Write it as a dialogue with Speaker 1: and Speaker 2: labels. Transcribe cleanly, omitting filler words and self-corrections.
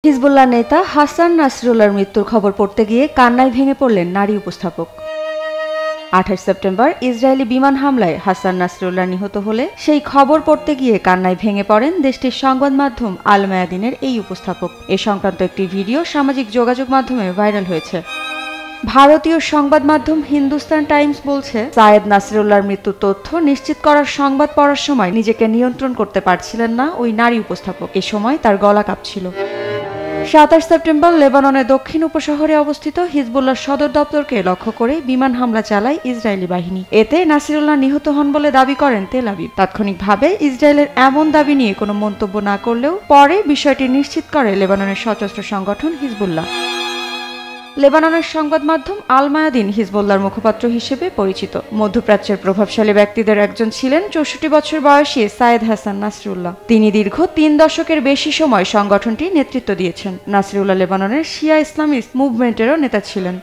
Speaker 1: Hezbollah নেতা হাসান নাসরুল্লাহর মৃত্যুর খবর পড়তে গিয়ে কান্নায় ভেঙে পড়লেন নারী উপস্থাপক। 28 সেপ্টেম্বর ইসরায়েলি বিমান হামলায় হাসান নাসরুল্লাহ নিহত হলে সেই খবর পড়তে গিয়ে কান্নায় ভেঙে পড়েন দেশটির সংবাদ মাধ্যম আল মায়াদিনের এই উপস্থাপক। এ সংক্রান্ত একটি ভিডিও সামাজিক যোগাযোগ মাধ্যমে ভাইরাল হয়েছে। ভারতীয় সংবাদ মাধ্যম হিন্দুস্তান টাইমস বলছে, সায়েদ নাসরুল্লাহর মৃত্যুর তথ্য নিশ্চিত করার সংবাদ পড়ার সময় নিজেকে নিয়ন্ত্রণ করতে পারছিলেন না ওই নারী উপস্থাপক। এ সময় তার গলা কাঁপছিল। 27 সেপ্টেম্বর লেবাননের দক্ষিণ উপশহরে অবস্থিত হিজবুল্লাহ সদর দপ্তরকে লক্ষ্য করে বিমান হামলা চালায় ইসরায়েলি বাহিনী। এতে নাসিরুল্লাহ নিহত হন বলে দাবি করেন তেল আবিব। তাৎক্ষণিকভাবে ইসরায়েলের এমন দাবি নিয়ে কোনো মন্তব্য না করলেও পরে বিষয়টি নিশ্চিত করে লেবাননের সশস্ত্র সংগঠন হিজবুল্লাহ। লেবাননের সংবাদ মাধ্যম আল মায়াদিন হিজবুল্লাহর মুখপাত্র হিসেবে পরিচিত। মধ্যপ্রাচ্যের প্রভাবশালী ব্যক্তিদের একজন ছিলেন 64 বছর বয়সী সায়েদ হাসান নাসরুল্লাহ। তিনি দীর্ঘ 3 দশকের বেশি সময় সংগঠনটি নেতৃত্ব দিয়েছেন। নাসরুল্লাহ লেবাননের শিয়া ইসলামিস্ট মুভমেন্টেরও নেতা ছিলেন।